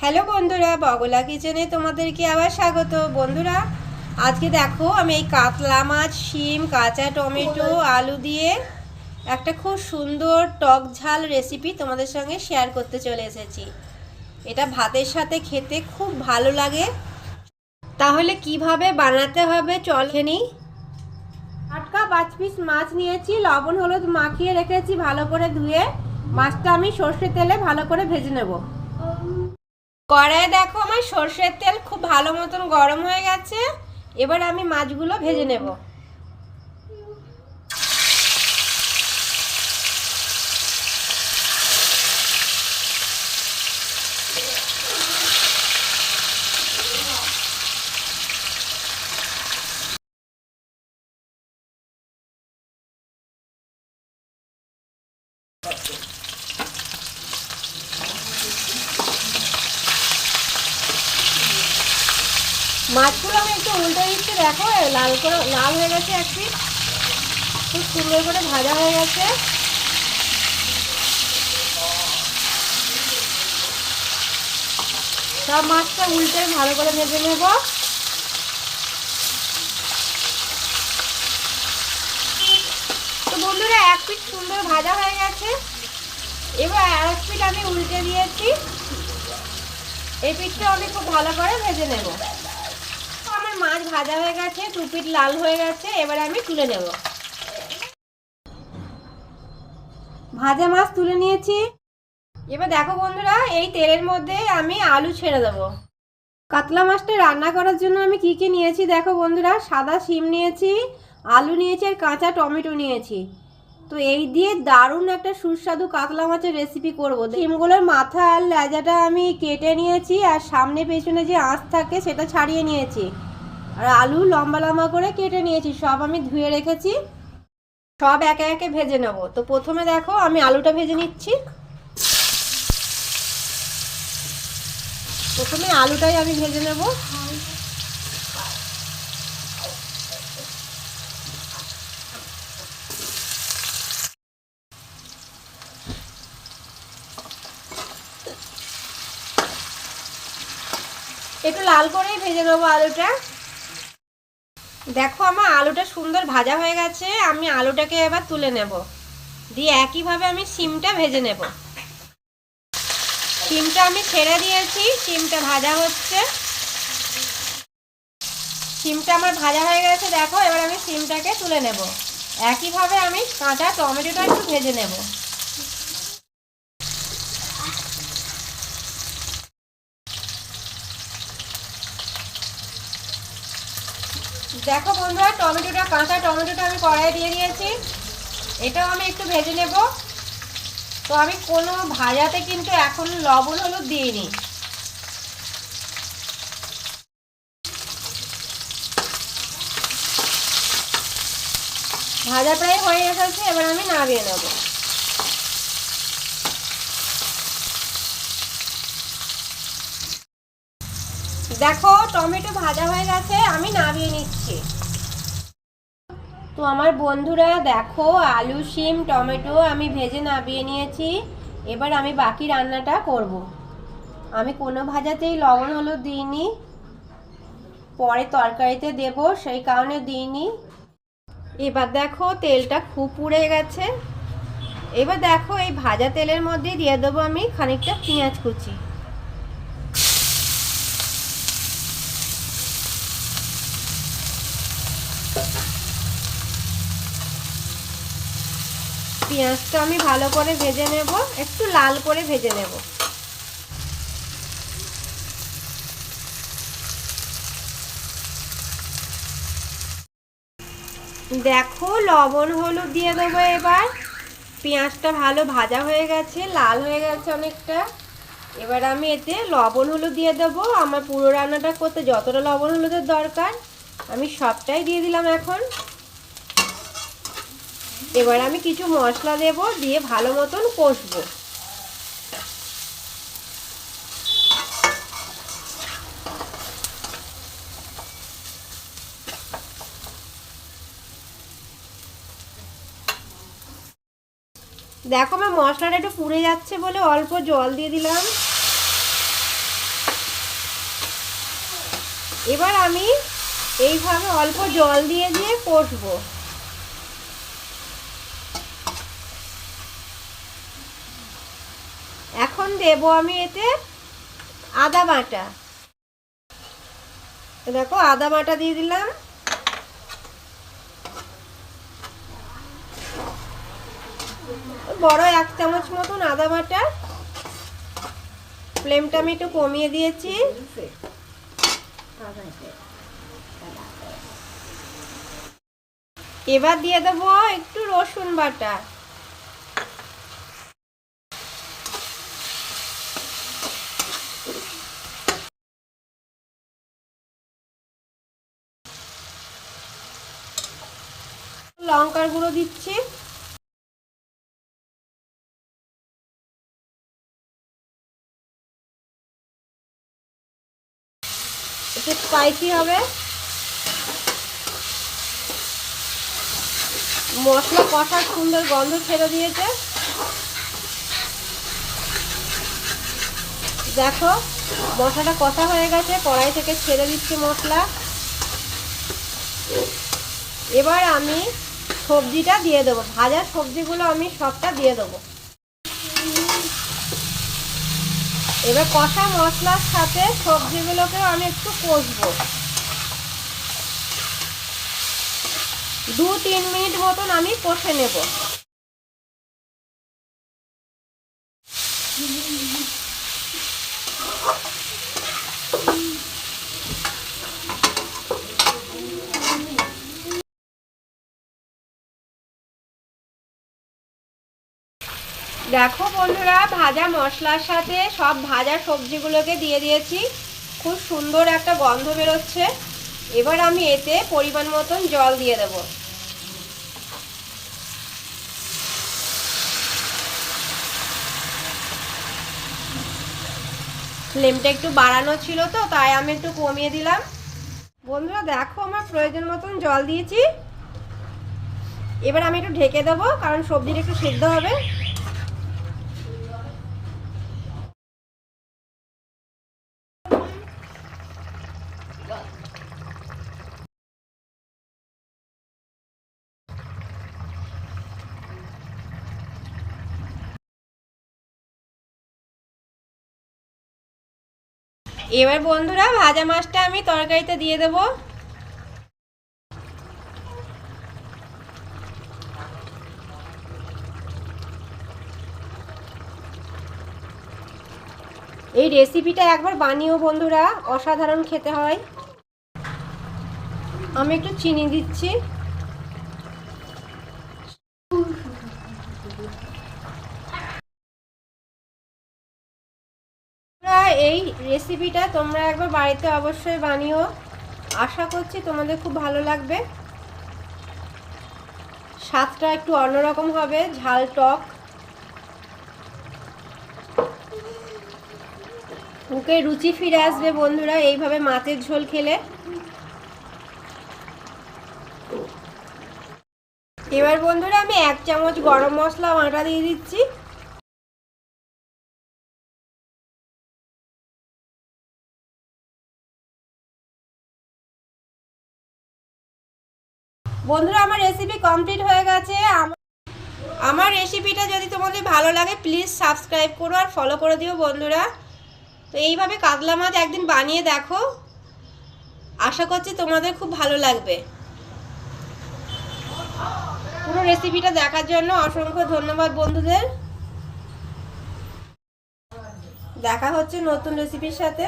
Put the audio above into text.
Hello বন্ধুরা, বগলা কিচেনে তোমাদেরকে আবার স্বাগত। বন্ধুরা, আজকে দেখো আমি এই কাতলা মাছ, শিম, কাঁচা টমেটো, আলু দিয়ে একটা খুব সুন্দর টক ঝাল রেসিপি তোমাদের সঙ্গে শেয়ার করতে চলে এসেছি। এটা ভাতের সাথে খেতে খুব ভালো লাগে। তাহলে কিভাবে বানাতে হবে চলে নিই। টাটকা 5 পিস মাছ নিয়েছি, লবণ হলুদ মাখিয়ে রেখেছি ভালো করে ধুয়ে। মাছটা আমি সর্ষের তেলে ভালো করে ভেজে নেব। কড়াইয়ে দেখো আমার সর্ষের তেল খুব ভালো মতন গরম হয়ে গেছে। এবার আমি মাছগুলো ভেজে নেব। মাছগুলো আমি একটু উল্টে দিচ্ছি, দেখো লাল হয়ে গেছে। এক পিস খুব সুন্দর করে ভাজা হয়ে গেছে। সব মাছটা উল্টে ভালো করে ভেজে নেব। তো বন্ধুরা, এক পিস সুন্দর ভাজা হয়ে গেছে। এবার আর এক পিস আমি উল্টে দিয়েছি। এই পিসটা আমি খুব ভালো করে ভেজে নেব। আমার মাছ ভাজা হয়ে গেছে, 2 পিস লাল হয়ে গেছে। এবার আমি তুলে নেব। ভাজা মাছ তুলে নিয়েছি। এবার দেখো বন্ধুরা, এই তেলের মধ্যে আমি আলু ছেড়ে দেবো। কাতলা মাছটা রান্না করার জন্য আমি কি কি নিয়েছি দেখো বন্ধুরা। সাদা শিম নিয়েছি, আলু নিয়েছি আর কাঁচা টমেটো নিয়েছি। তো এই দিয়ে দারুণ একটা সুস্বাদু কাতলা মাছের রেসিপি করব। শিমগুলোর মাথা আর লেজাটা আমি কেটে নিয়েছি, আর সামনে পেছনে যে আঁশ থাকে সেটা ছাড়িয়ে নিয়েছি। আর আলু লম্বা লম্বা করে কেটে নিয়েছি, সব আমি ধুয়ে রেখেছি। সব একে একে ভেজে নেব। তো প্রথমে দেখো আমি আলুটা ভেজে নিচ্ছি। প্রথমে আলুটাই আমি ভেজে নেব। একটু লাল করেই ভেজে নেবো আলুটা। দেখো আমার আলুটা সুন্দর ভাজা হয়ে গেছে। আমি আলুটাকে এবার তুলে নেব, দিয়ে একইভাবে আমি শিমটা ভেজে নেব। শিমটা আমি ছেড়ে দিয়েছি, শিমটা ভাজা হচ্ছে। শিমটা আমার ভাজা হয়ে গেছে দেখো। এবার আমি শিমটাকে তুলে নেব। একইভাবে আমি কাঁচা টমেটোটা একটু ভেজে নেব। দেখো বন্ধুরা, কাঁচা টমেটোটা আমি কড়াইয়ে দিয়ে দিয়েছি। এটাও আমি একটু ভেজে নেব। তো আমি কোনো ভাজাতে কিন্তু এখন লবণ হলুদ দিইনি। ভাজা প্রায় হয়ে এসেছে, এবার আমি নামিয়ে নেব। দেখো টমেটো ভাজা হয়ে গেছে, আমি নামিয়ে নিচ্ছি। তো আমার বন্ধুরা দেখো, আলু শিম টমেটো আমি ভেজে নামিয়ে নিয়েছি। এবার আমি বাকি রান্নাটা করব। আমি কোনো ভাজাতেই লবণ হলুদ দিইনি, পরে তরকারিতে দেব সেই কারণে দিইনি। এবার দেখো তেলটা খুব পুড়ে গেছে। এবার দেখো এই ভাজা তেলের মধ্যে দিয়ে দেবো আমি খানিকটা পেঁয়াজ কুচি। পেঁয়াজটা আমি ভালো করে ভেজে নেব, একটু লাল করে ভেজে নেব। দেখো লবণ হলুদ দিয়ে দেবো এবার। পেঁয়াজটা ভালো ভাজা হয়ে গেছে, লাল হয়ে গেছে অনেকটা। এবার আমি এতে লবণ হলুদ দিয়ে দেবো। আমার পুরো রান্নাটা করতে যতটা লবণ হলুদের দরকার আমি সবটাই দিয়ে দিলাম এখন। এবার আমি কিছু মশলা দেব, দিয়ে ভালো মতন কষবো। দেখো আমার মশলাটা একটু পুড়ে যাচ্ছে বলে অল্প জল দিয়ে দিলাম। এবার আমি এইভাবে অল্প জল দিয়ে দিয়ে কষবো। এখন দেব আমি এতে আদা বাটা। দেখো আদা বাটা দিয়ে দিলাম। বড় 1 চামচ মতন আদা বাটা। ফ্লেমটা আমি একটু কমিয়ে দিয়েছি। এবার দিয়ে দেবো একটু রসুন বাটা। লঙ্কার গুঁড়ো দিচ্ছি। একটু স্পাইসি হবে। মশলা কষার সুন্দর গন্ধ ছেড়ে দিয়েছে। দেখো মশলাটা কষা হয়ে গেছে, কড়াই থেকে ছেড়ে দিচ্ছে মশলা। এবার আমি সবজিটা দিয়ে দেবো। ভাজা সবজিগুলো আমি সবটা দিয়ে দেবো। এবার কষা মশলার সাথে সবজিগুলোকেও আমি একটু কষবো। 2-3 মিনিট মতন আমি কষে নেব। দেখো বন্ধুরা, ভাজা মশলার সাথে সব ভাজা সবজিগুলোকে দিয়ে দিয়েছি। খুব সুন্দর একটা গন্ধ বেরোচ্ছে। এবার আমি এতে পরিমাণ মতন জল দিয়ে দেব। ফ্লেমটা একটু বাড়ানো ছিল তো, তাই আমি একটু কমিয়ে দিলাম। বন্ধুরা দেখো আমার প্রয়োজন মতন জল দিয়েছি। এবার আমি একটু ঢেকে দেবো, কারণ সবজিটা একটু সিদ্ধ হবে। এবার বন্ধুরা ভাজা মাছটা আমি তরকারিতে দিয়ে দেব। এই রেসিপিটা একবার বানিও বন্ধুরা, অসাধারণ খেতে হয়। আমি একটু চিনি দিচ্ছি। এই রেসিপিটা তোমরা একবার বাড়িতে অবশ্যই বানিও। আশা করছি তোমাদের খুব ভালো লাগবে। স্বাদটা একটু অন্যরকম হবে, ঝাল টক। মুখে রুচি ফিরে আসবে বন্ধুরা এইভাবে মাছের ঝোল খেলে। এবার বন্ধুরা আমি 1 চামচ গরম মশলা বাটা দিয়ে দিচ্ছি। বন্ধুরা আমার রেসিপি কমপ্লিট হয়ে গেছে। আমার রেসিপিটা যদি তোমাদের ভালো লাগে প্লিজ সাবস্ক্রাইব করো আর ফলো করে দিও বন্ধুরা। তো এইভাবে কাতলা মাছ একদিন বানিয়ে দেখো, আশা করছি তোমাদের খুব ভালো লাগবে। পুরো রেসিপিটা দেখার জন্য অসংখ্য ধন্যবাদ বন্ধুদের। দেখা হচ্ছে নতুন রেসিপির সাথে।